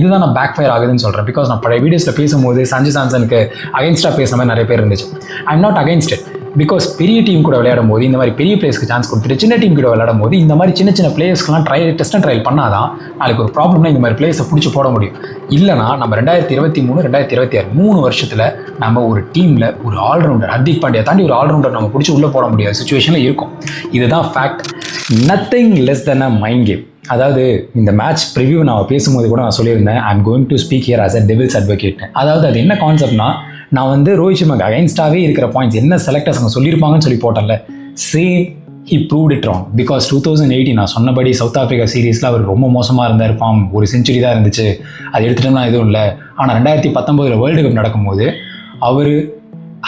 இதுதான் நான் back fire ஆகுதுன்னு சொல்கிறேன். பிகாஸ் நான் பழைய வீடியோஸில் பேசும்போது சஞ்சு சாம்சனுக்கு அகைன்ஸ்டாக பேசுகிற மாதிரி நிறைய பேர் இருந்துச்சு. ஐ am not against it. Because பெரிய டீம் கூட விளையாடும் போது இந்த மாதிரி பெரிய பிளேயர்ஸ்க்கு சான்ஸ் கொடுத்துட்டு சின்ன டீம் கூட விளையாடும் போது இந்த மாதிரி சின்ன சின்ன பிளேயர்ஸ்க்குலாம் டெஸ்ட் அண்ட் ட்ரையல் பண்ணாதான் நாளைக்கு ஒரு ப்ராப்ளம்னா இந்த மாதிரி பிளேயர்ஸை பிடிச்சி போட முடியும். இல்லைனா நம்ம 2023 2026 3 வருஷத்தில் நம்ம ஒரு டீமில் ஒரு ஆல்ரவுண்டர் ஹர்திக் பாண்டியா தாண்டி ஒரு ஆல்ரவுண்டர் நம்ம பிடிச்சி உள்ளே போட முடியாத சுச்சுவேஷனில் இருக்கும். இதுதான் fact. Nothing less than a mind game. அதாவது இந்த மேட்ச் ப்ரிவியூ நான் பேசும்போது கூட நான் சொல்லியிருந்தேன், I am going to speak here as a devil's advocate. அதாவது அது என்ன கான்செப்ட்னா, நான் வந்து ரோஹித் சர்மாக்கு அகைன்ஸ்டாகவே இருக்கிற பாயிண்ட்ஸ் என்ன செலக்டர்ஸ் அவங்க சொல்லியிருப்பாங்கன்னு சொல்லி போட்டேன்ல, same he proved it wrong. Because 2018 நான் சொன்னபடி சவுத் ஆஃப்ரிக்கா சீரீஸில் அவர் ரொம்ப மோசமாக இருந்தார். ஃபார்ம் ஒரு செஞ்சுரி தான் இருந்துச்சு, அது எடுத்துட்டோம்னா எதுவும் இல்லை. ஆனால் 2019 வேர்ல்டு கப் நடக்கும்போது அவர்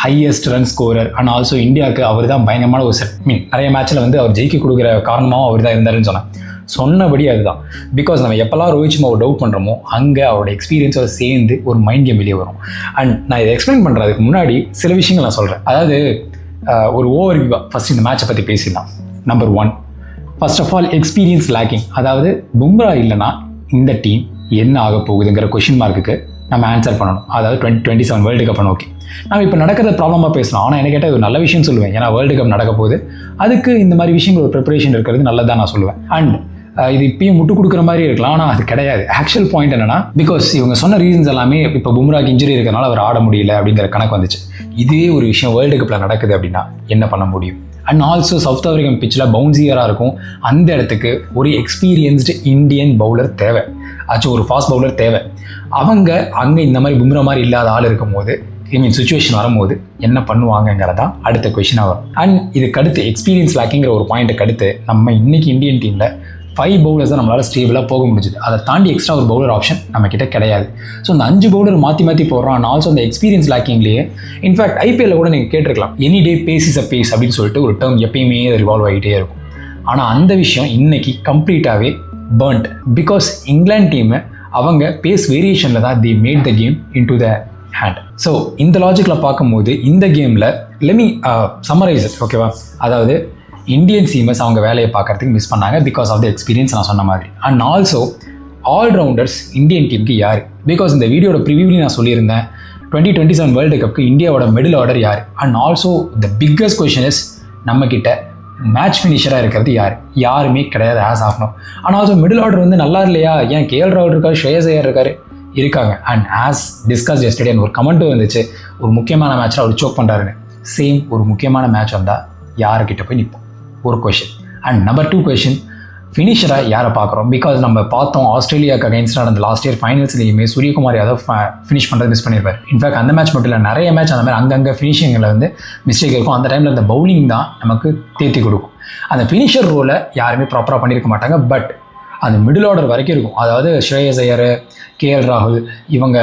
highest run scorer and also இந்தியாவுக்கு அவர் தான் பயங்கரமான ஒரு நிறைய மேட்ச்சில் வந்து அவர் ஜெயிக்க கொடுக்குற காரணமாகவும் அவர் தான் இருந்தாருன்னு சொன்னபடி அதுதான். பிகாஸ் நம்ம எப்போல்லாம் ரோஹித் சர்மாவை டவுட் பண்ணுறோமோ அங்கே அவரோட எக்ஸ்பீரியன்ஸோட சேர்ந்து ஒரு மைண்ட் கேம் வெளியே வரும். அண்ட் நான் இதை எக்ஸ்பிளைன் பண்ணுறதுக்கு முன்னாடி சில விஷயங்கள் நான் சொல்கிறேன். அதாவது ஒரு ஓவர் வியூவாக ஃபஸ்ட் இந்த மேட்சை பற்றி பேசிடலாம். Number 1, first of all experience lacking. அதாவது பும்ரா இல்லைனா இந்த டீம் என்ன ஆக போகுதுங்கிற கொஷின் மார்க்குக்கு நம்ம ஆன்சர் பண்ணணும். அதாவது 2027 வேர்ல்டு கப் ஓகே நம்ம இப்போ நடக்கிறத ப்ராப்ளமாக பேசலாம். ஆனால் என்ன கேட்டால் ஒரு நல்ல விஷயம் சொல்லுவேன். ஏன்னா வேர்ல்டு கப் நடக்க போகுது, அதுக்கு இந்த மாதிரி விஷயங்கள் ஒரு ப்ரிப்பரேஷன் இருக்கிறது நல்லதான் நான் சொல்லுவேன். அண்ட் இது இப்பயும் முட்டு கொடுக்குற மாதிரி இருக்கலாம், ஆனால் அது கிடையாது. ஆக்சுவல் பாயிண்ட் என்னன்னா, பிகாஸ் இவங்க சொன்ன ரீசன்ஸ் எல்லாமே இப்போ பும்ராக்கு இன்ஜுரி இருக்கிறனால அவர் ஆட முடியல அப்படிங்கிற கணக்கு வந்துச்சு. இதே ஒரு விஷயம் வேர்ல்டு கப்பில் நடக்குது அப்படின்னா என்ன பண்ண முடியும்? அண்ட் ஆல்சோ சவுத் ஆஃப்ரிக்கன் பிச்சில் பவுன்சியராக இருக்கும். அந்த இடத்துக்கு ஒரு எக்ஸ்பீரியன்ஸ்டு இந்தியன் பவுலர் தேவை, ஆச்சு ஒரு ஃபாஸ்ட் பவுலர் தேவை. அவங்க அங்கே இந்த மாதிரி பும்ரா மாதிரி இல்லாத ஆள் இருக்கும் போது சுச்சுவேஷன் வரும்போது என்ன பண்ணுவாங்கங்கிறதா அடுத்த கொஸ்டினாக வரும். அண்ட் இதுக்கு அடுத்து எக்ஸ்பீரியன்ஸ் லேக்கிங்கிற ஒரு பாயிண்ட்டுக்கு அடுத்து நம்ம இன்னைக்கு இந்தியன் டீமில் 5 பவுலர்ஸ் தான் நம்மளால் ஸ்டேபிளாக போக முடிஞ்சுது. அதை தாண்டி எக்ஸ்ட்ரா ஒரு பவுலர் ஆப்ஷன் நம்மக்கிட்ட கிடையாது. ஸோ அந்த 5 பவுலர் மாற்றி போடுறோம். அண்ட் ஆல்சோ அந்த எக்ஸ்பீரியன்ஸ் லேக்கிங்லேயே இன்ஃபேக்ட் ஐபிஎல்ல கூட நீங்கள் கேட்டிருக்கலாம், any day pace is a pace அப்படின்னு சொல்லிட்டு ஒரு டேர்ம் எப்பயுமே ரிவால்வ் ஆகிட்டே இருக்கும். ஆனால் அந்த விஷயம் இன்னைக்கு கம்ப்ளீட்டாகவே பர்ன்ட். பிகாஸ் இங்கிலாந்து டீமை அவங்க பேஸ் வேரியேஷனில் தான் they made the game into the hand. So இந்த லாஜிக்கில் பார்க்கும்போது இந்த கேமில் லெமி சம்மரைஸ் இட், ஓகேவா? அதாவது இந்தியன் சீமர்ஸ் அவங்க வேலையை பார்க்கறதுக்கு மிஸ் பண்ணாங்க பிகாஸ் ஆஃப் த எக்ஸ்பீரியன்ஸ் நான் சொன்ன மாதிரி. அண்ட் ஆல்சோ ஆல்ரவுண்டர்ஸ் இந்தியன் டீமுக்கு யார்? பிகாஸ் இந்த வீடியோட ப்ரிவியூலையும் நான் சொல்லியிருந்தேன், 2027 வேர்ல்டு கப்புக்கு இந்தியாவோட மிடில் ஆர்டர் யார்? And also the biggest question is நம்மக்கிட்ட மேட்ச் ஃபினிஷராக இருக்கிறது யார்? யாருமே கிடையாது ஆஸ் ஆஃப் நோ. ஆனால் ஆல்சோ மிடில் ஆர்டர் வந்து நல்லா இல்லையா? ஏன் கேஎல் ராகுல் இருக்காரு, ஸ்ரேயஸ் ஐயர் இருக்காங்க. அண்ட் ஆஸ் டிஸ்கஸ் எஸ்டர்டே ஒரு கமெண்ட்டும் வந்துச்சு, ஒரு முக்கியமான மேட்ச்சில் அவர் சோக் பண்ணுறாருன்னு. சேம் ஒரு முக்கியமான மேட்ச் வந்தால் யாருக்கிட்ட போய் நிற்போம்? ஒரு கொஷின். அண்ட் நம்பர் 2 கொஷின், ஃபினிஷராக யாரை பார்க்குறோம்? பிகாஸ் நம்ம பார்த்தோம் ஆஸ்திரேலியாவுக்கு அகைன்ஸ்டாக நடந்த லாஸ்ட் இயர் ஃபைனல்ஸ்லேயுமே சூரியகுமார் யாதவ் ஃபினிஷ் பண்ணுறது மிஸ் பண்ணியிருப்பார். இன்ஃபேக்ட் அந்த மேட்ச் மட்டும் இல்லை, நிறைய மேட்ச் அந்த மாதிரி அங்கங்கே ஃபினிஷிங்கில் வந்து மிஸ்டேக் இருக்கும். அந்த டைமில் அந்த பவுலிங் தான் நமக்கு தேர்த்தி கொடுக்கும். அந்த ஃபினிஷர் ரோலை யாருமே ப்ராப்பராக பண்ணியிருக்க மாட்டாங்க. பட் அந்த மிடில் ஆர்டர் வரைக்கும் இருக்கும். அதாவது ஸ்ரேயஸ் ஐயர், கேஎல் ராகுல், இவங்க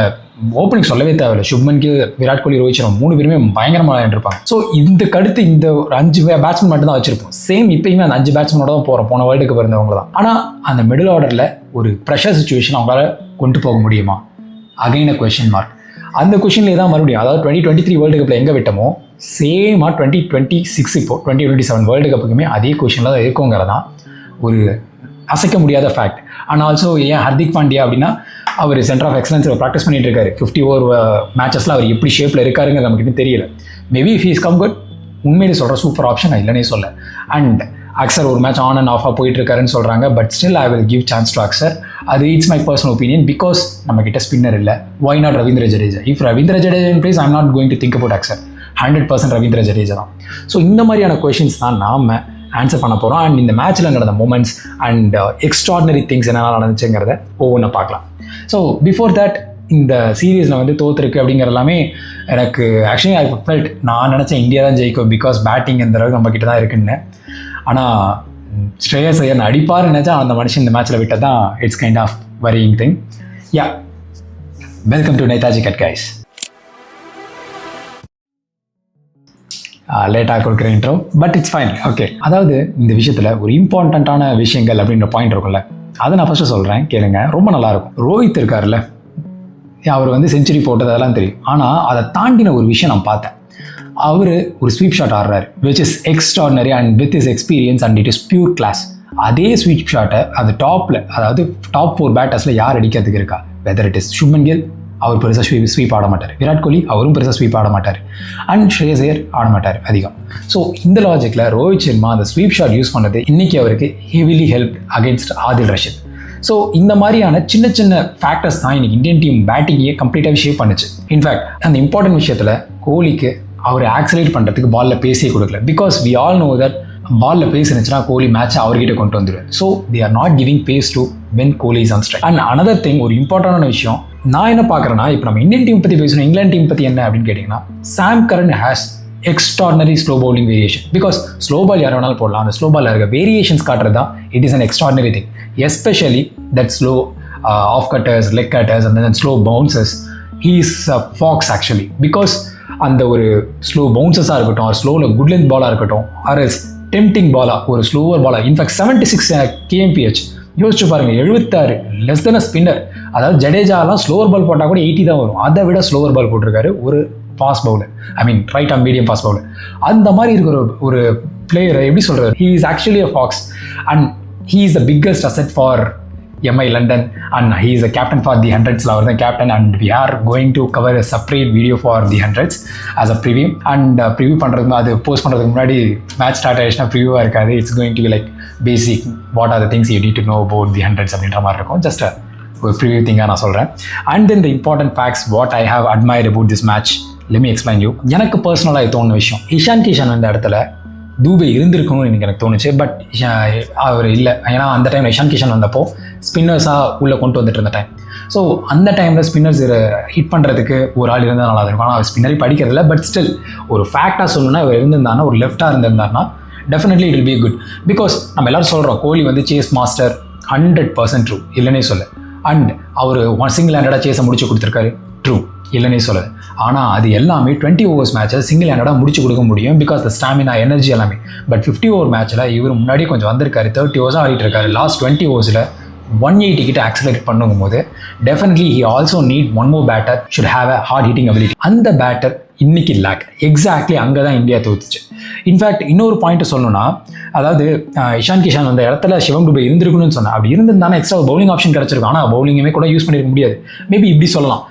ஓப்பனிங் சொல்லவே தேவையில்லை. சுப்மன் கில், விராட் கோலி, ரோஹித் சர்மா 3 பேருமே பயங்கரமாக விளையாண்டுருப்பாங்க. ஸோ இதுக்கு அடுத்து இந்த ஒரு 5 பேட்ஸ்மேன் மட்டும் தான் வச்சிருப்போம். சேம் இப்பயுமே அந்த 5 பேட்ஸ்மேனோட தான் போகிறோம், போன வேர்ல்டு கப் இருந்தவங்க தான். ஆனால் அந்த மிடில் ஆர்டரில் ஒரு ப்ரெஷர் சுச்சுவேஷன் அவங்களால கொண்டு போக முடியுமா? Again a question mark. அந்த கொஸ்டின்லேயே தான் மறுபடியும், அதாவது 2023 வேர்ல்டு கப்பில் எங்கே விட்டோமோ சேமாக 2026 இப்போ 2027 வேர்ல்டு கப்புக்குமே அதே கொஸ்டினில் தான் இருக்குங்கிறதான் ஒரு அசைக்க முடியாத ஃபேக்ட். அண்ட் ஆல்சோ ஏன் ஹர்திக் பாண்டியா அப்படின்னா அவர் சென்டர் ஆஃப் எக்ஸலன்ஸில் ப்ராக்டிஸ் பண்ணிட்டு இருக்காரு. 50 ஓவர் மேட்சஸில் அவர் எப்படி ஷேப்பில் இருக்காருங்கிறது நமக்கு இன்னும் தெரியல. Maybe if is come good, உண்மையிலே சொல்கிற சூப்பர் ஆப்ஷன், நான் இல்லைனே சொல்ல. அண்ட் அக்சர் ஒரு மேட்ச் ஆன் அண்ட் ஆஃபாக போயிட்டு இருக்காருன்னு சொல்கிறாங்க. But still I will give chance to Axar. அது it's my personal opinion. Because நம்மக்கிட்ட ஸ்பின்னர் இல்லை. Why not Ravindra Jadeja? If Ravindra Jadeja in place, I am not going to think about Axar. 100% Ravindra Jadeja தான். ஸோ இந்த மாதிரியான கொஷின்ஸ் தான் நாம் ஆன்சர் பண்ண போகிறோம். அண்ட் இந்த மேட்ச்சில் நடந்த மூமெண்ட்ஸ் அண்ட் எக்ஸ்ட்ராடினரி திங்ஸ் என்னென்ன நடந்துச்சுங்கிறத ஒவ்வொன்றும் பார்க்கலாம். ஸோ பிஃபோர் தட், இந்த சீரீஸில் வந்து தோற்றுருக்கு அப்படிங்கிற எல்லாமே எனக்கு ஆக்சுவலி ஐ ஃபெல்ட், நான் நினச்சேன் இந்தியா தான் ஜெயிக்கும் பிகாஸ் பேட்டிங் இந்த அளவுக்கு நம்ம கிட்ட தான் இருக்குன்னு. ஆனால் ஸ்ரேயஸ் ஐயர் அடிப்பார் நினச்சா அந்த மனுஷன் இந்த மேட்ச்சில் விட்டால் தான் it's kind of worrying thing. Yeah, welcome to Netaji cut guys. லேட்டாக கொடுக்குற intro, but it's fine. Okay, அதாவது இந்த விஷயத்தில் ஒரு இம்பார்ட்டண்ட்டான விஷயங்கள் அப்படின்ற பாயிண்ட் இருக்கும்ல, அதை நான் ஃபஸ்ட்டு சொல்கிறேன் கேளுங்க, ரொம்ப நல்லாயிருக்கும். ரோஹித் இருக்கார்ல, அவர் வந்து செஞ்சுரி போட்டது அதெல்லாம் தெரியும். ஆனால் அதை தாண்டின ஒரு விஷயம் நான் பார்த்தேன். அவர் ஒரு ஸ்வீப் ஷாட் ஆடுறாரு, which is extraordinary and with his experience and it is pure class. அதே ஸ்வீப் ஷாட்டை அது டாப்பில், அதாவது டாப் 4 பேட்டர்ஸில் யார் அடிக்கிறதுக்கு இருக்கா? Whether it is Shubman Gill, அவர் பெருசாக ஸ்வீப் ஆட மாட்டார். விராட் கோலி அவரும் பெருசாக ஸ்வீப் ஆட மாட்டார். அண்ட் ஸ்ரேயஸ் ஐயர் ஆட மாட்டார் அதிகம். ஸோ இந்த லாஜிக்கில் ரோஹித் சர்மா அந்த ஸ்வீப் ஷாட் யூஸ் பண்ணது இன்றைக்கி அவருக்கு heavily help against Adil Rashid. So இந்த மாதிரியான சின்ன சின்ன ஃபேக்டர்ஸ் தான் இன்றைக்கி இந்தியன் டீம் பேட்டிங்கையே கம்ப்ளீட்டாக ஷேப் பண்ணுச்சு. இன்ஃபேக்ட் அந்த இம்பார்ட்டன்ட் விஷயத்தில் கோலிக்கு அவர் ஆக்சிலேட் பண்ணுறதுக்கு பாலில் பேசியே கொடுக்கல. Because we all know that பாலில் பேஸ் இருந்துச்சுன்னா கோலி மேட்சை அவர்கிட்ட கொண்டு வந்துடுவார். So they are not giving pace to when Kohli is on strike. And another thing, ஒரு இம்பார்ட்டண்டான விஷயம் நான் என்ன பார்க்குறேன்னா, இப்போ நம்ம இந்தியன் டீம் பற்றி பேசணும், இங்கிலாந்து டீம் பற்றி என்ன அப்படின்னு கேட்டிங்கன்னா, Sam Curran has extraordinary slow bowling variation. Because slow ball யார் வேணாலும் போடலாம், அந்த ஸ்லோ பாலில் இருக்க வேரியேஷன்ஸ் காட்டுறது தான் it is an extraordinary thing. Especially that slow off cutters, leg cutters and then slow bouncers. He is a fox actually. Because அந்த ஒரு ஸ்லோ பவுன்சஸாக இருக்கட்டும், ஒரு ஸ்லோவில் குட் லென்த் பாலாக இருக்கட்டும், ஆர் எஸ் டெம்டிங் பாலாக, ஒரு ஸ்லோவர் பாலாக. இன்ஃபேக்ட் 76 kmph யோசிச்சு பாருங்கள், 76 லெஸ் தென் அ ஸ்பின்னர். அதாவது ஜடேஜாலாம் ஸ்லோவர் பால் போட்டால் கூட 80 தான் வரும், அதை விட ஸ்லோவர் பால் போட்டிருக்காரு ஒரு fast bowler. I mean right arm medium fast bowler. அந்த மாதிரி இருக்கிற ஒரு பிளேயரை எப்படி சொல்கிறார், he is actually a fox and he is the biggest asset for MI London and he is a captain for the 100s. அவர் தான் captain and we are going to cover a separate video for the 100s as a preview. and preview பண்ணுறதுக்கு அது post பண்ணுறதுக்கு முன்னாடி match start ஆகிடுச்சுன்னா ப்ரிவியூவாக இருக்காது. It's going to be like basic what are the things you need to know about the 100s அப்படின்ற மாதிரி இருக்கும். Just ஒரு ப்ரிவியூ திங்காக நான் சொல்கிறேன். And then the important facts what I have admired about this match, let me explain you. எனக்கு பர்சனலாக தோணுன விஷயம், இஷான் கிஷன் அந்த இடத்துல தூபே இருந்திருக்கணும்னு எனக்கு தோணுச்சு. பட் அவர் இல்லை. ஏன்னா அந்த டைமில் இஷான் கிஷன் வந்தப்போ ஸ்பின்னர்ஸாக உள்ளே கொண்டு வந்துட்டு இருந்த டைம். ஸோ அந்த டைமில் ஸ்பின்னர்ஸ் ஹிட் பண்ணுறதுக்கு ஒரு ஆள் இருந்தால் நல்லா இருக்கும். ஆனால் அவர் ஸ்பின்னரே படிக்கிறதில்ல. பட் ஸ்டில் ஒரு ஃபேக்டாக சொல்லணும்னா இவர் இருந்திருந்தாருன்னா, ஒரு லெஃப்டாக இருந்திருந்தாருன்னா definitely it will be good. Because நம்ம எல்லோரும் சொல்கிறோம் கோலி வந்து சேஸ் மாஸ்டர், 100% ட்ரூ, இல்லைன்னே சொல்ல. அண்ட் அவர் சிங்கிள் ஹேண்டடாக சேஸை முடிச்சு கொடுத்துருக்காரு, ட்ரூ, இல்லைன்னே சொல்லுது. ஆனால் அது எல்லாமே 20 overs மேட்சை சிங்கிள் ஹேண்டடாக முடிச்சு கொடுக்க முடியும். பிகாஸ் த ஸ்டாமினா, எனர்ஜி எல்லாமே. பட் 50 over மேட்ச்சில் இவர் முன்னாடி கொஞ்சம் வந்திருக்காரு, 30 overs ஆடிட்டு இருக்காரு. லாஸ்ட் 20 overs 180 கிட்ட ஆக்சிலரேட் பண்ணும் போது definitely he also need one more batter should have a hard hitting ability. அந்த பேட்டர் இன்னைக்கு லேக். எக்ஸாக்ட்லி அங்கே தான் இந்தியா தோத்துச்சு. இன்ஃபேக்ட் இன்னொரு பாயிண்ட் சொல்லணும்னா, அதாவது இஷான் கிஷான் அந்த இடத்துல சிவம் துபே இருந்திருக்கணும்னு சொன்னேன். அப்படி இருந்திருந்தானே எக்ஸ்ட்ரா பவுலிங் ஆப்ஷன் கிடச்சிருக்கும். ஆனால் பவுலிங்குமே கூட யூஸ் பண்ணிருக்க முடியாது. மேபி இப்படி சொல்லலாம்,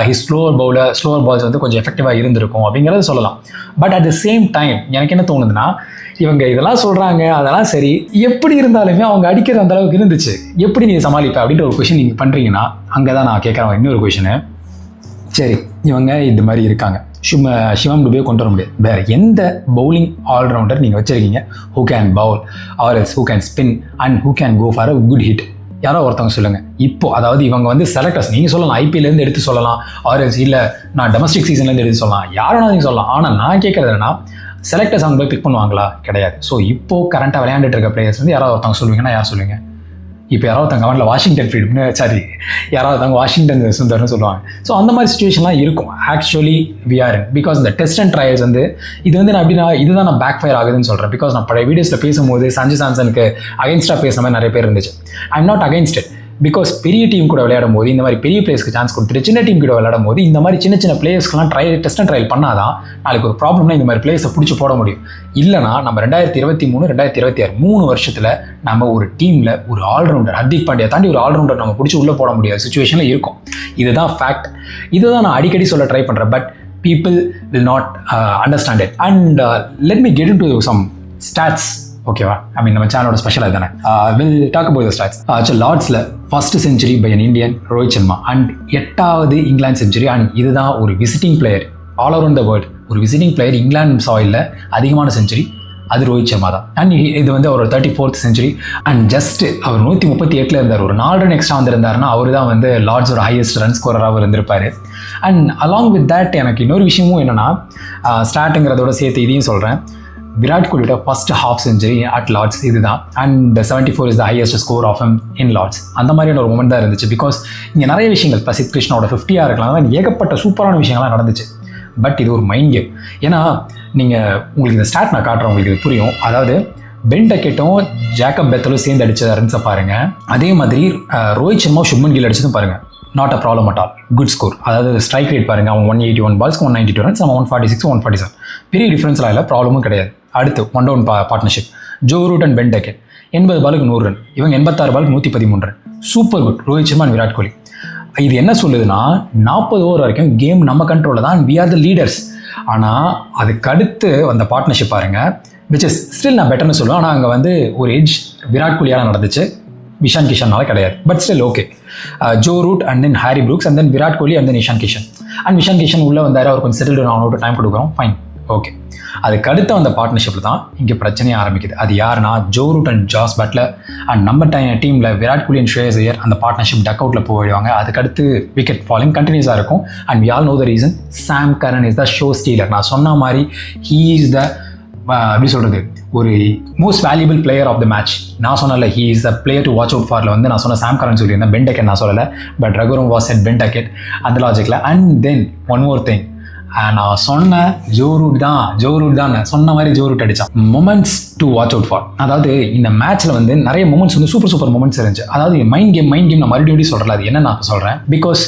ஹிஸ் ஸ்லோவர் பால்ஸ் வந்து கொஞ்சம் எஃபெக்டிவாக இருந்திருக்கும் அப்படிங்கிறத சொல்லலாம். But at the same time எனக்கு என்ன தோணுதுன்னா, இவங்க இதெல்லாம் சொல்கிறாங்க, அதெல்லாம் சரி, எப்படி இருந்தாலுமே அவங்க அடிக்கிற அந்த அளவுக்கு இருந்துச்சு, எப்படி நீங்கள் சமாளிப்ப அப்படின்ற ஒரு கொஷின் நீங்கள் பண்ணுறீங்கன்னா, அங்கே தான் நான் கேட்குறேன் இன்னொரு கொஷினு. சரி, இவங்க இது மாதிரி இருக்காங்க, சிவம் துபே கொண்டு வர முடியாது. வேறு எந்த பவுலிங் ஆல்ரவுண்டர் நீங்கள் வச்சுருக்கீங்க who can bowl or else who can spin and who can go for a good hit? யாரோ ஒருத்தவங்க சொல்லுங்கள். இப்போது அதாவது இவங்க வந்து செலக்டர்ஸ், நீங்கள் சொல்லலாம், ஐபிஎல்லேருந்து எடுத்து சொல்லலாம், ஆர் எல்ஸ் இல்லை நான் டொமஸ்டிக் சீசன்லேருந்து எடுத்து சொல்லலாம், யாரும் நீங்கள் சொல்லலாம். ஆனால் நான் கேட்குறது என்னன்னா, செலக்டர்ஸ் அவங்க போய் பிக் பண்ணுவாங்களா? கிடையாது. ஸோ இப்போது கரண்ட்டாக விளையாண்டுட்டு இருக்க பிளேயர்ஸ் வந்து யாராவது ஒருத்தவங்க சொல்லுவீங்கன்னா யார் சொல்லுவீங்க? இப்போ யாராவது ஒருத்தவங்க கவனில் வாஷிங்டன் ஃப்ரீடம்னு, சாரி, யாராவது ஒருத்தவங்க வாஷிங்டன் சுந்தர்னு சொல்லுவாங்க. ஸோ அந்த மாதிரி சுச்சுவேஷன்லாம் இருக்கும். Actually we are in. Because இந்த டெஸ்ட் அண்ட் ட்ரையல்ஸ் வந்து இது வந்து நான் எப்படின்னா இதுதான் நான் பேக் ஃபயர் ஆகுதுன்னு சொல்கிறேன். பிகாஸ் நான் பழைய வீடியோஸில் பேசும்போது சஞ்சு சாம்சனுக்கு அகைன்ஸ்டாக பேசுகிற மாதிரி நிறைய பேர் இருந்துச்சு. ஐ am not against it. Because பெரிய டீம் கூட விளையாடும் போது இந்த மாதிரி பெரிய பிளேயர்ஸ்க்கு சான்ஸ் கொடுத்துட்டு சின்ன டீம் கூட விளையாடும் போது இந்த மாதிரி சின்ன சின்ன பிளேயர்ஸ்க்குலாம் டெஸ்ட் அண்ட் ட்ரையல் பண்ணாதான் நாளைக்கு ஒரு ப்ராப்ளம்னா இந்த மாதிரி பிளேயர்ஸை பிடிச்சி போட முடியும். இல்லைனா நம்ம 2023, 2026 3 வருஷத்தில் நம்ம ஒரு டீமில் ஒரு ஆல்ரவுண்டர், ஹர்திக் பாண்டியா தாண்டி ஒரு ஆல்ரவுண்டர் நம்ம பிடிச்சி உள்ளே போட முடியாத சுச்சுவேஷனில் இருக்கும். இதுதான் ஃபேக்ட். இதுதான் நான் அடிக்கடி சொல்ல ட்ரை பண்ணுறேன். But people will not understand it. And let me get into some stats. ஓகேவா? ஐ மீன் நம்ம சேனலோட ஸ்பெஷலாக தானே. Will talk about the stats. லார்ட்ஸில் first century by an Indian Rohit Sharma and 8வது இங்கிலாந்து செஞ்சுரி. அண்ட் இதுதான் ஒரு visiting player all over the world, ஒரு விசிட்டிங் பிளேயர் இங்கிலாந்து சாயிலில் அதிகமான செஞ்சுரி அது ரோஹித் சர்மா தான். அண்ட் இது வந்து அவர் 34th செஞ்சுரி. அண்ட் ஜஸ்ட் அவர் 138 இருந்தார். ஒரு 4 ரன் எக்ஸ்ட்ரா வந்திருந்தாருன்னா அவர் தான் வந்து லார்ட்ஸோட ஹையஸ்ட் ரன் ஸ்கோரராக இருந்திருப்பார். அண்ட் அலாங் வித் தேட் எனக்கு இன்னொரு விஷயமும் என்னென்னா, ஸ்டார்ட்டுங்கிறதோட சேர்த்து இதையும் சொல்கிறேன், விராட் கோலியோட first half century at Lord's இதுதான். And 74 is the highest score of him in Lord's. அந்த மாதிரியான ஒரு மூமெண்ட் தான் இருந்துச்சு. பிகாஸ் இங்கே நிறைய விஷயங்கள் பிரசித் கிருஷ்ணாவோட 50 இருக்கலாம், ஏகப்பட்ட சூப்பரான விஷயங்கள்லாம் நடந்துச்சு. பட் இது ஒரு மைண்ட் கேம். ஏன்னா நீங்கள் உங்களுக்கு இந்த ஸ்டாட் நான் காட்டுறேன், உங்களுக்கு இது புரியும். அதாவது பென் டக்கெட்டும் ஜேக்கப் பெத்தலும் சேர்ந்து அடிச்ச ரன்ஸை பாருங்கள். அதே மாதிரி ரோஹித் சர்மா சுப்மன் கில் அடிச்சதும் பாருங்கள். Not a problem at all, good score. அதாவது ஸ்ட்ரைக் ரேட் பாருங்கள், அவன் 181 பால்ஸ்க்கு 192 ரன்ஸ், அவன் 146, 147, பெரிய டிஃப்ரென்ஸ்லாம் இல்லை, ப்ராப்ளமும் கிடையாது. அடுத்து 1 down partnership, Joe Root and Ben Duckett 80 பாலுக்கு 100 ரன், இவங்க 86 பாலுக்கு 113 run. Super good Rohit Sharma and Virat Kohli. இது என்ன சொல்லுதுன்னா 40 ஓவர் வரைக்கும் கேம் நம்ம கண்ட்ரோலில் தான், வி ஆர் த லீடர்ஸ். ஆனால் அதுக்கடுத்து அந்த பார்ட்னர்ஷிப் பாருங்கள், விச் இஸ் ஸ்டில் நான் பெட்டர்னு சொல்லுவேன். ஆனால் அங்கே வந்து ஒரு எட்ஜ் விராட் கோலியால் நடந்துச்சு, இஷான் கிஷன்னால கிடையாது. But still okay, Joe Root and then Harry Brooks and then Virat Kohli and then Ishan Kishan. And Ishan Kishan உள்ளே வந்தார், அவர் கொஞ்சம் செட்டில் அவனோட டைம் கொடுக்குறோம், ஃபைன், ஓகே. அதுக்கு அடுத்த அந்த பார்ட்னர்ஷிப்பில் தான் இங்கே பிரச்சனையே ஆரம்பிக்குது. அது யாருன்னா Joe Root and Jos Buttler. And நம்ம டீமில் விராட் கோலி அண்ட் ஸ்ரேயஸ் ஐயர் அந்த பார்ட்னர்ஷிப் டக் அவுட்டில் போயிடுவாங்க. அதுக்கடுத்து விக்கெட் ஃபாலிங் கண்டினியூஸாக இருக்கும். And we all know the reason, Sam Curran is the show stealer. நான் சொன்ன மாதிரி ஹீ இஸ் த எப்படி சொல்கிறது, ஒரு most valuable player of the match. நான் சொன்னல he is the player to watch out ஃபாரில் வந்து நான் சொன்ன சாம் கரன் சொல்லியிருந்தேன், பென் டக்கெட் நான் சொல்லலை, but Raghuram was said Ben Duckett அந்த லாஜிக்கில். And then one more thing, நான் சொன்ன ஜோ ரூட் தான் சொன்ன மாதிரி ஜோ ரூட் அடித்தான். Moments to watch out for. அதாவது இந்த மேட்ச்சில் வந்து நிறைய மொமெண்ட்ஸ் வந்து சூப்பர் மொமெண்ட்ஸ் இருந்துச்சு. அதாவது மைண்ட் கேம் நான் மறுபடியும் சொல்கிறேன், அது என்ன நான் சொல்கிறேன், பிகாஸ்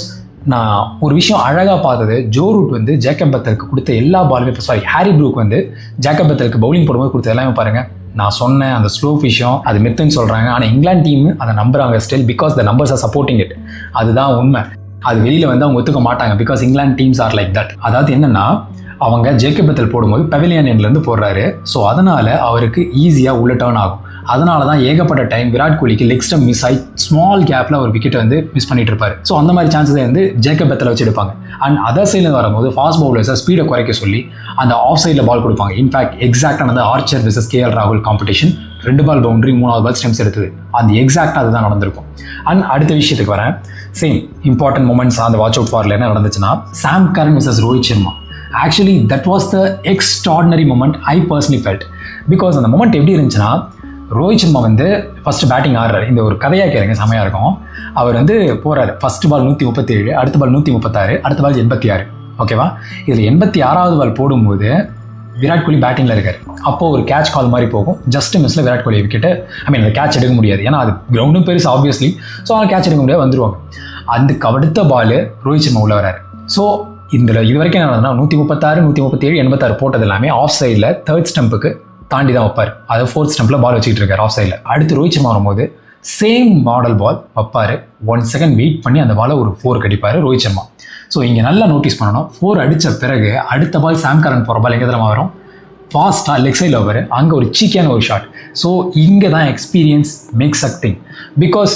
நான் ஒரு விஷயம் அழகாக பார்த்தது, ஜோ ரூட் வந்து ஜேக்கப் பெத்தலுக்கு கொடுத்த எல்லா பாலுமே, ஹாரி ப்ரூக் வந்து ஜேக்கப் பெத்தலுக்கு பவுலிங் போடும்போது கொடுத்த எல்லாமே பாருங்கள். நான் சொன்னேன் அந்த ஸ்லோ விஷயம் அது மித்துன்னு சொல்கிறாங்க, ஆனால் இங்கிலாந்து டீம் அதை நம்புறாங்க still, because the numbers are supporting it. அதுதான் உண்மை. அது வெளியில் வந்து அவங்க ஒத்துக்க மாட்டாங்க, because England teams are like that. அதாவது என்னென்னா, அவங்க ஜேக்கப் பெத்தல் போடும்போது பெவிலியன் எண்ட்லேருந்து போடுறாரு, ஸோ அதனால் அவருக்கு ஈஸியாக உள்ள டர்ன் ஆகும். அதனால தான் ஏகப்பட்ட டைம் விராட் கோலிக்கு லெக் ஸ்டம்ப் மிஸ் ஆகி ஸ்மால் கேப்பில் ஒரு விக்கெட்டை வந்து மிஸ் பண்ணிட்டு இருப்பார். ஸோ அந்த மாதிரி சான்ஸை வந்து ஜேக்கப் பெத்தலை வச்சு எடுப்பாங்க. அண்ட் அதர் சைடில் வரும்போது ஃபாஸ்ட் பவுலர்ஸை ஸ்பீடை குறைக்க சொல்லி அந்த ஆஃப் சைடில் பால் கொடுப்பாங்க. இன்ஃபேக்ட் எக்ஸாக்டானது ஆர்ச்சர் விசஸ் கேஎல் ராகுல் காம்படிஷன், 2 பால் பவுண்டரி, 3வது பால் ஸ்டெம்ஸ் எடுத்தது, அந்த எக்ஸாக்டாக அதுதான் நடந்திருக்கும். அண்ட் அடுத்த விஷயத்துக்கு வரேன், சேம் இம்பார்ட்டன்ட் மூமெண்ட்ஸ் அந்த வாட்ச் அவுட் ஃபாரில் என்ன நடந்துச்சுன்னா, Sam Curran versus Rohit Sharma. Actually that was the extraordinary moment I personally felt. Because அந்த மூமெண்ட் எப்படி இருந்துச்சுன்னா, ரோஹித் சர்மா வந்து ஃபஸ்ட்டு பேட்டிங் ஆடுறாரு. இந்த ஒரு கதையாக கேளுங்க, செமையாக இருக்கும். அவர் வந்து போகிறாரு, ஃபஸ்ட்டு பால் 137, அடுத்த பால் 136, அடுத்த பால் 86, ஓகேவா. இதில் 86வது பால் போடும்போது விராட் கோலி பேட்டிங்கில் இருக்கார். அப்போது ஒரு கேட்ச் கால் மாதிரி போகும், ஜஸ்ட் மிஸ்ஸில் விராட் கோலி விக்கெட்டு, அந்த கேட்ச் எடுக்க முடியாது, ஏன்னா அது கிரவுண்டும் பெருசு ஆப்வியஸ்லி, ஸோ அதனால் கேட்ச் எடுக்க முடியாது, வந்துடுவாங்க. அதுக்கு அடுத்த பால் ரோஹித் சர்மா உள்ள வராரு. ஸோ இதில் இது வரைக்கும் என்ன நடந்ததுன்னா, 136, 137, 86 போட்டது எல்லாமே ஆஃப் சைடில் தேர்ட் ஸ்டம்புக்கு தாண்டி தான் வைப்பார். அது ஃபோர்த் ஸ்டம்பில் பால் வச்சுக்கிட்டு இருக்காரு ஆஃப் சைடில். அடுத்து ரோஹித் சர்மா வரும்போது சேம் மாடல் பால் வைப்பார், 1 செகண்ட் வெயிட் பண்ணி அந்த பாலை ஒரு 4 அடிப்பார் ரோஹித் சர்மா. ஸோ இங்கே நல்லா நோட்டீஸ் பண்ணணும், 4 அடித்த பிறகு அடுத்த பால் சாம் கரன் போகிற பால் எங்கே தான் வரும், ஃபாஸ்ட்டாக லெக் சைடில் வைப்பார், அங்கே ஒரு சீக்கியான ஒரு ஷாட். ஸோ இங்கே தான் experience maths a thing. Because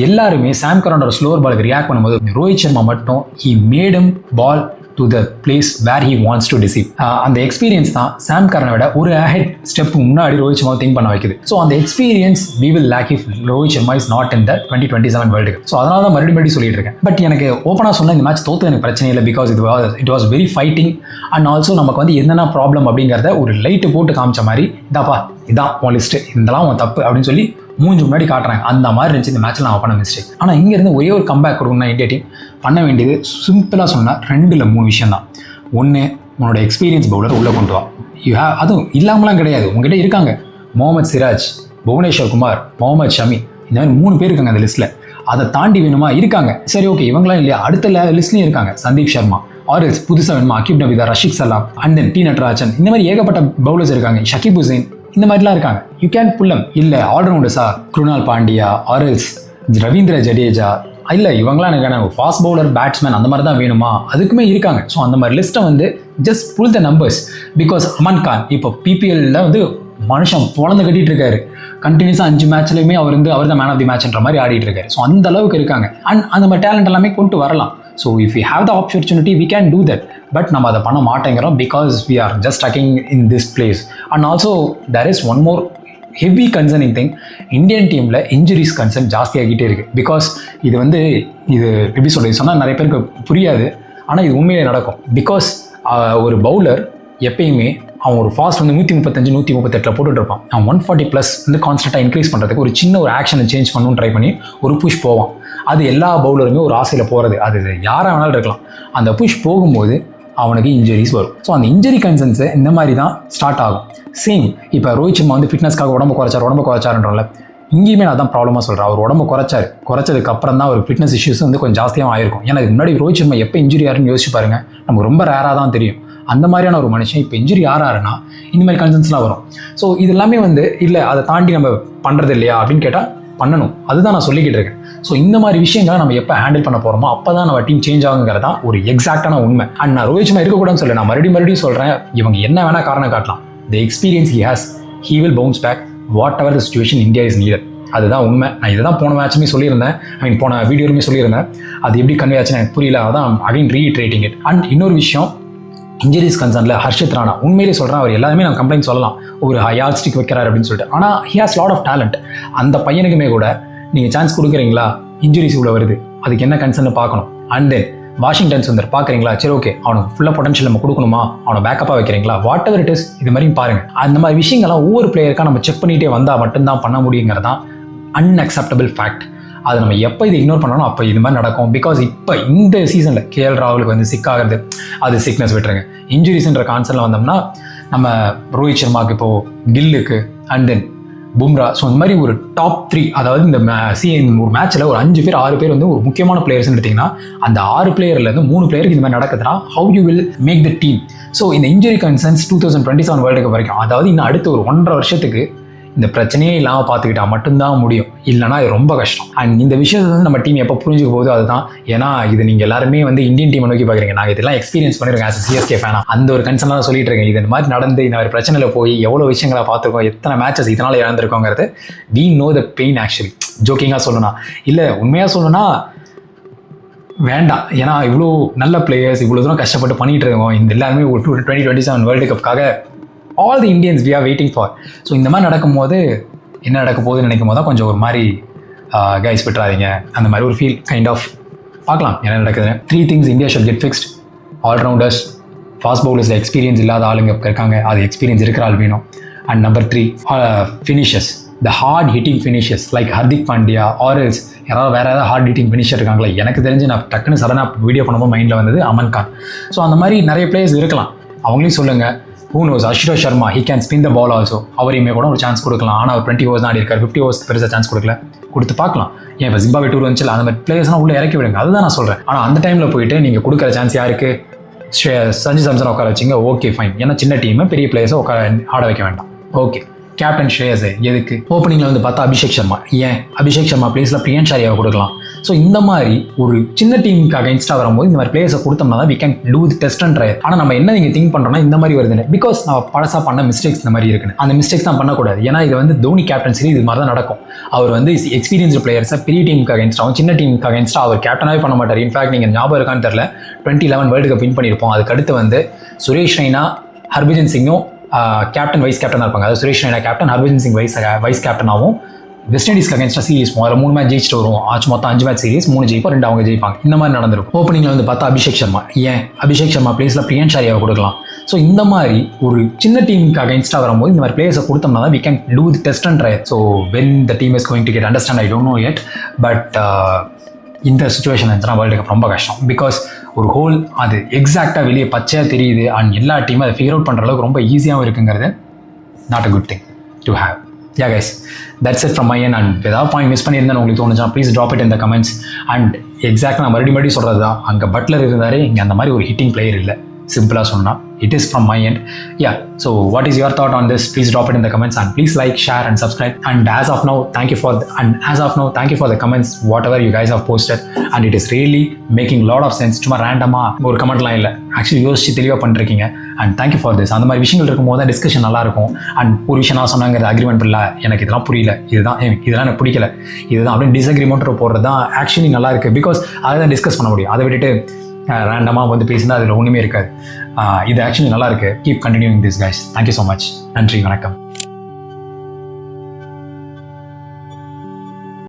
எல்லாருமே சாம் கரனோட ஸ்லோவர் பாலுக்கு ரியாக்ட் பண்ணும்போது ரோஹித் சர்மா மட்டும் he made him ball to the place where he wants to deceive. அந்த எக்ஸ்பீரியன்ஸ் தான் சாம் கரனை விட ஒரு அஹெட் ஸ்டெப் முன்னாடி ரோஹித் சர்மா திங்க் பண்ண வைக்குது. ஸோ அந்த experience we will lack if Rohit Sharma is not in the 2027 world cup. So அதனால தான் மறுபடியும் சொல்லிட்டு இருக்கேன். பட் எனக்கு ஓப்பனாக சொன்ன இந்த மேட்ச் தோற்று எனக்கு பிரச்சனை இல்லை, because it was very fighting. And also நமக்கு வந்து என்னென்ன ப்ராப்ளம் அப்படிங்கிறத ஒரு லைட்டு போட்டு காமிச்ச மாதிரி, இதான் உன் லிஸ்ட்டு, இதெல்லாம் உன் தப்பு அப்படின்னு சொல்லி மூஞ்சி முன்னாடி காட்டுறாங்க. அந்த மாதிரி இருந்துச்சு இந்த மேட்ச்சில் நான் பண்ண மிஸ்டேக். ஆனால் இங்கேருந்து ஒரே ஒரு கம்பேக் கொடுக்கணும்னா இந்தியா டீம் பண்ண வேண்டியது சிம்பிளாக சொன்னால் 2-3 விஷயம் தான். ஒன்று, உன்னோட எக்ஸ்பீரியன்ஸ் பவுலர் உள்ளே கொண்டு வா. அதுவும் இல்லாமலாம் கிடையாது, உங்ககிட்ட இருக்காங்க முகமது சிராஜ், புவனேஸ்வர் குமார், முகமது ஷமி, இந்த மாதிரி 3 பேர் இருக்காங்க அந்த லிஸ்ட்டில். அதை தாண்டி வேணுமா இருக்காங்க, சரி ஓகே இவங்களாம் இல்லையா, அடுத்த லிஸ்ட்லேயும் இருக்காங்க சந்தீப் சர்மா, ஆர்எல்ஸ் புதுசாக வேணுமா அக்யூப் நபீதா, ரஷிக் சலாம், அண்ட் தென் டி நட்ராஜன், இந்த மாதிரி ஏகப்பட்ட பவுலர்ஸ் இருக்காங்க, ஷகிப் ஹுசைன், இந்த மாதிரிலாம் இருக்காங்க. You can pull them. இல்லை ஆல்ரவுண்டர்ஸா குருணால் பாண்டியா, ஆர்எல்ஸ் ரவீந்திர ஜடேஜா, இல்லை இவங்களாம் எனக்கு ஃபாஸ்ட் பவுலர் பேட்ஸ்மேன் அந்த மாதிரி தான் வேணுமா, அதுக்குமே இருக்காங்க. ஸோ அந்த மாதிரி லிஸ்ட்டை வந்து just pull the numbers. Because Aman Khan இப்போ பிபிஎல்ல வந்து மனுஷன் பொழந்து கட்டிட்டு இருக்காரு, கண்டினியூஸாக 5 மேட்ச்லையுமே அவர் தான் மேன் ஆஃப் தி மேட்ச்ன்ற மாதிரி ஆடிட்டு இருக்காரு. ஸோ அந்த அளவுக்கு இருக்காங்க. அண்ட் அந்த மாதிரி டேலண்ட் எல்லாமே கொண்டு வரலாம். So if you have the opportunity we can do that. But நம்ம அதை பண்ண மாட்டேங்கிறோம், because we are just stucking in this place. And also there is one more heavy concerning thing, Indian டீமில் இன்ஜுரிஸ் கன்சர்ன் ஜாஸ்தியாகிட்டே இருக்குது. Because இது எப்படி சொன்னால் நிறைய பேருக்கு புரியாது, ஆனால் இது உண்மையிலே நடக்கும். பிகாஸ் ஒரு பவுலர் எப்பயுமே அவன் ஒரு ஃபாஸ்ட் வந்து 135, 138 போட்டுட்டு இருப்பான். அவன் 140+ வந்து கான்ஸ்டன்ட்டாக இன்க்ரீஸ் பண்ணுறதுக்கு ஒரு சின்ன ஒரு ஆக்ஷனை சேஞ்ச் பண்ணணும்னு ட்ரை பண்ணி ஒரு புஷ் போவான். அது எல்லா பவுலருமே ஒரு ஆசையில் போகிறது, அது யாராக வேணாலும் இருக்கலாம். அந்த புஷ் போகும்போது அவனுக்கு இன்ஜுரிஸ் வரும். ஸோ அந்த இன்ஜுரி கன்சர்ன்ஸு இந்த மாதிரி தான் ஸ்டார்ட் ஆகும். சேம் இப்போ ரோஹித் சர்மா வந்து ஃபிட்னஸ்க்காக உடம்பு குறைச்சாருன்றோம்ல, இங்கேயுமே நான் தான் ப்ராப்ளமாக சொல்கிறேன். அவர் உடம்பு குறைச்சதுக்கு அப்புறம் தான் ஒரு ஃபிட்னஸ் இஷ்யூஸ் வந்து கொஞ்சம் ஜாஸ்தியாக ஆயிருக்கும். ஏன்னா இதுக்கு முன்னாடி ரோஹித் சர்மா எப்போ இன்ஜுரி ஆருன்னு யோசிச்சு பாருங்க, நமக்கு ரொம்ப ரேராக தான் தெரியும். அந்த மாதிரியான ஒரு மனுஷன் இப்போ இன்ஜுரி ஆறாருன்னா இந்த மாதிரி கன்சர்ன்ஸ்லாம் வரும். ஸோ இது எல்லாமே வந்து இல்லை அதை தாண்டி நம்ம பண்ணுறது இல்லையா அப்படின்னு கேட்டால் பண்ணணும். அதுதான் நான் சொல்லிக்கிட்டு இருக்கேன். ஸோ இந்த மாதிரி விஷயங்களை நம்ம எப்போ ஹேண்டில் பண்ண போகிறோமோ அப்போ தான் நம்ம டீம் சேஞ்ச் ஆகுங்கிறது தான் ஒரு எக்ஸாக்டான உண்மை. அண்ட் நான் ரோஹித் சர்மா இருக்கக்கூடாதுன்னு சொல்ல, நான் மறுபடியும் சொல்கிறேன், இவங்க என்ன வேணால் காரணம் காட்டலாம். The experience he has, he will bounce back whatever the situation India is needed. அதுதான் உண்மை. நான் இதை தான் போன மேட்சுமே சொல்லியிருந்தேன், போன வீடியோலுமே சொல்லியிருந்தேன். அது எப்படி கன்வே ஆச்சுன்னு எனக்கு புரியல. அதான் அகைன் ரீட்ரேட்டிங் இட். அண்ட் இன்னொரு விஷயம், இன்ஜுரிஸ் கன்சர்னில் ஹர்ஷித் ராணா உண்மையிலே சொல்கிறேன், அவர் எல்லாருமே நம்ம கம்ப்ளைண்ட் சொல்லலாம், ஒரு யார்ட் ஸ்டிக் வைக்கிறார் அப்படின்னு சொல்லிட்டு. ஆனால் he has lot of talent. அந்த பையனுக்குமே கூட நீங்கள் சான்ஸ் கொடுக்குறீங்களா, இன்ஜுரிஸ் இவ்வளோ வருது, அதுக்கு என்ன கன்சர்ன் பார்க்கணும். அண்ட் தென் வாஷிங்டன் சுந்தர் பார்க்குறீங்களா, சரி ஓகே அவனுக்கு ஃபுல்லாக பொட்டன்ஷியல் நம்ம கொடுக்கணுமா, அவனை பேக்கப்பாக வைக்கிறீங்களா, வாட் எவர் இட் இஸ், இது மாதிரியும் பாருங்கள். அந்த மாதிரி விஷயங்கள்லாம் ஒவ்வொரு பிளேயருக்காக நம்ம செக் பண்ணிகிட்டே வந்தால் மட்டும்தான் பண்ண முடியுங்கிறது தான் அன்அக்செப்டபிள் ஃபேக்ட். அது நம்ம எப்போ இது இக்னோர் பண்ணணும் அப்போ இது மாதிரி நடக்கும். பிகாஸ் இப்போ இந்த சீசனில் KL ராகுலுக்கு வந்து சிக் ஆகிறது, அது சிக்னஸ் விட்டுருங்க, இன்ஜுரிஸ்ன்ற கான்செப்டில் வந்தோம்னா நம்ம ரோஹித் சர்மாவுக்கு இப்போது, கில்லுக்கு, அண்ட் தென் பும்ரா. ஸோ இந்த மாதிரி ஒரு டாப் 3, அதாவது இந்த ஒரு மேட்ச்சில் ஒரு 5 பேர் 6 பேர் வந்து ஒரு முக்கியமான பிளேயர்ஸ்னு எடுத்திங்கன்னா, அந்த 6 பிளேயர்லேருந்து 3 பிளேயருக்கு இந்த மாதிரி நடக்குதுன்னா how you will make the team. So இந்த இன்ஜுரி கன்சர்ன்ஸ் 2027 வேர்ல்டு கப் வரைக்கும், அதாவது இன்னும் அடுத்த ஒரு 1.5 வருஷத்துக்கு இந்த பிரச்சனையே இல்லாமல் பார்த்துக்கிட்டா மட்டும்தான் முடியும், இல்லைனா இது ரொம்ப கஷ்டம். அண்ட் இந்த விஷயத்தை வந்து நம்ம டீம் எப்போ புரிஞ்சுக்க போகுது அதுதான். ஏன்னா இது நீங்கள் எல்லாருமே வந்து இந்தியன் டீமை நோக்கி பார்க்குறீங்க, நாங்கள் இதெல்லாம் எக்ஸ்பீரியன்ஸ் பண்ணியிருக்கேன் ஆஸ் CSK ஃபேனா. அந்த ஒரு கன்சர்னாக தான் சொல்லிட்டு இருக்கேன். இது இந்த மாதிரி நடந்து இந்த மாதிரி பிரச்சனையில் போய் எவ்வளோ விஷயங்களை பார்த்துருக்கோம், எத்தனை மேட்சஸ் இதனால் இழந்திருக்கோங்கிறது we know the pain actually. ஜோக்கிங்காக சொல்லணும், இல்லை உண்மையாக சொல்லணும்னா வேண்டாம். ஏன்னா இவ்வளோ நல்ல பிளேயர்ஸ் இவ்வளோ தூரம் கஷ்டப்பட்டு பண்ணிகிட்டு இருக்கோம். இந்த எல்லாருமே ஒரு 2027 வேர்ல்டு கப்புக்காக all the Indians we are waiting for. So இந்த மாதிரி நடக்கும்போது என்ன நடக்க போகுதுன்னு நினைக்கும் போது தான் கொஞ்சம் ஒரு மாதிரி கைஸ் விட்டுறாதீங்க, அந்த மாதிரி ஒரு ஃபீல் கைண்ட் ஆஃப் பார்க்கலாம் என்ன நடக்குதுன்னு. 3 things India should get fixed. ஆல்ரவுண்டர்ஸ், ஃபாஸ்ட் பவுலர்ஸில் எக்ஸ்பீரியன்ஸ் இல்லாத ஆளுங்க இருக்காங்க, அது எக்ஸ்பீரியன்ஸ் இருக்கிற ஆள் வேணும். And number 3 finishers, the hard hitting finishers like Hardik Pandya or else யாராவது வேறு ஏதாவது ஹார்ட் ஹிட்டிங் ஃபினிஷர் இருக்காங்களா. எனக்கு தெரிஞ்சு நான் டக்குன்னு சடனாக வீடியோ பண்ணும்போது மைண்டில் வந்தது அமன் கான். ஸோ அந்த மாதிரி நிறைய பிளேயர்ஸ் இருக்கலாம், அவங்களையும் சொல்லுங்கள். Who knows, அஷ்ரோத் Sharma, he can spin the ball also. அவரையுமே கூட ஒரு சான்ஸ் கொடுக்கலாம். ஆனால் அவர் 20 overs தான் ஆடி இருக்கார், 50 overs பெருசாக சான்ஸ் கொடுக்கல, கொடுத்து பார்க்கலாம். ஏன் இப்போ ஜிம்பாப்வே டூர் வந்துச்சு, அந்த மாதிரி பிளேயர்ஸ்லாம் உள்ளே இறக்கி விடுங்க, அதுதான் நான் சொல்கிறேன். ஆனால் அந்த டைமில் போயிட்டு நீங்கள் கொடுக்குற சான்ஸ் யாருக்கு, சஞ்சு சாம்சன் உட்கார வச்சிங்க, ஓகே ஃபைன். ஏன்னா சின்ன டீமு பெரிய பிளேயர்ஸை ஆட வைக்க வேண்டாம், ஓகே. கேப்டன் ஸ்ரேயஸ் எதுக்கு, ஓப்பனிங்கில் வந்து பார்த்தா அபிஷேக் சர்மா, ஏன் அபிஷேக் சர்மா பிளேஸில் பிரியன்ஷ் ஆரியாவை கொடுக்கலாம். ஸோ இந்த மாதிரி ஒரு சின்ன டீமுக்கு அகைன்ஸ்டாக வரும்போது இந்த மாதிரி பிளேயர்ஸை கொடுத்தோம்னா தான் we can do the test and trial. ஆனால் நம்ம என்ன நீங்கள் திங்க் பண்ணுறோம்னா இந்த மாதிரி வருதுன்னு, பிகாஸ் நம்ம பழசாக பண்ண மிஸ்டேக்ஸ் இந்த மாதிரி இருக்குன்னு. அந்த மிஸ்டேக்ஸ் தான் பண்ணக்கூடாது. ஏன்னா இது வந்து தோனி கேப்டன்சி இது மாதிரி தான் நடக்கும். அவர் வந்து எக்ஸ்பீரியன்ஸ்டு பிளேயர்ஸை பெரிய டீமுக்கு அகைன்ஸ்டாகவும் சின்ன டீமுக்கு அகைன்ஸ்டாக அவர் கேப்டனாகவே பண்ண மாட்டார். இன்ஃபேக்ட் நீங்கள் ஞாபகம் இருக்கான்னு தெரியல, 2011 வேர்ல்டு கப் வின் பண்ணியிருப்போம். அதுக்கடுத்து வந்து சுரேஷ் ரெய்னா, ஹர்பஜன் சிங்கும் கேப்டன் வைஸ் கேப்டனாக இருப்பாங்க. அதாவது சுரேஷ் ரெய்னா கேப்டன், ஹர்பஜன் சிங் வைஸ் கேப்டனாகவும் வெஸ்ட் இண்டீஸ்க்கு அகேன்ஸ்டாக சீரிஸ் முதல்ல 3 மேட்ச் ஜெயிச்சுட்டு வருவோம். மொத்தம் 5 மேட்ச் சீரிஸ், 3 ஜெயிப்போம், 2 அவங்க ஜெயிப்பாங்க. இந்த மாதிரி நடந்திருக்கும். ஓப்பனிங்கில் வந்து பார்த்தா அபிஷேக் சர்மா, ஏன் அபிஷேக் சர்மா பிளேஸில் பிரியன்ஷ் ஆரியாவை கொடுக்கலாம். ஸோ இந்த மாதிரி ஒரு சின்ன டீமுக்கு அகைன்ஸ்டாக வரும்போது இந்த மாதிரி பிளேயர்ஸை கொடுத்தோம்னா தான் we can do the test and trial. So when the team is going to get understand, I don't know yet, but இந்த சுச்சுவேஷன் இருந்துச்சுன்னா வேர்ல்டு கப் ரொம்ப கஷ்டம். பிகாஸ் ஒரு ஹோல் அது எக்ஸாக்டாக வெளியே பச்சையாக தெரியுது அண்ட் எல்லா டீமும் அதை ஃபிகர் அவுட் பண்ணுற அளவுக்கு ரொம்ப ஈஸியாகவும் இருக்குங்கிறது not a good thing to have. Yeah guys, that's it from my end. And ஏதாவது பாயிண்ட் மிஸ் பண்ணியிருந்தேன்னு உங்களுக்கு தோணுச்சுன்னா please drop it in the comments. And எக்ஸாக்டாக நான் மறுபடியும் சொல்கிறது தான், அங்கே பட்லர் இருந்தார், இங்கே அந்த மாதிரி ஒரு ஹிட்டிங் பிளேயர் இல்லை. சிம்பிளாக சொன்னால் it is from my end. Yeah, so what is your thought on this? Please drop it in the comments and please like, share and subscribe. And as of now thank you for the comments whatever you guys have posted, and it is really making lot of sense. சும்மா ரேண்டமாக ஒரு கமெண்ட்லாம் இல்லை, actually யோசிச்சு தெளிவாக பண்ணிருக்கீங்க. And thank you for this. அந்த மாதிரி விஷயங்கள் இருக்கும்போது தான் டிஸ்கஷன் நல்லாயிருக்கும். அண்ட் ஒரு விஷயம் நான் சொன்னாங்கிறது அக்ரிமெண்ட் இல்லை, எனக்கு இதெல்லாம் புரியல, இதெல்லாம் எனக்கு பிடிக்கல, இதுதான் அப்படின்னு டிஸ்அக்ரிமெண்ட் போடுறது தான் ஆக்சுவலி நல்லா இருக்குது. பிகாஸ் அதை தான் டிஸ்கஸ் பண்ண முடியும். அதை விட்டுட்டு ரேண்டமாக வந்து பேசினா அதில் ஒன்றுமே இருக்காது. இது ஆக்சுவலி நல்லா இருக்குது. Keep continuing this guys. Thank you so much. நன்றி, வணக்கம்.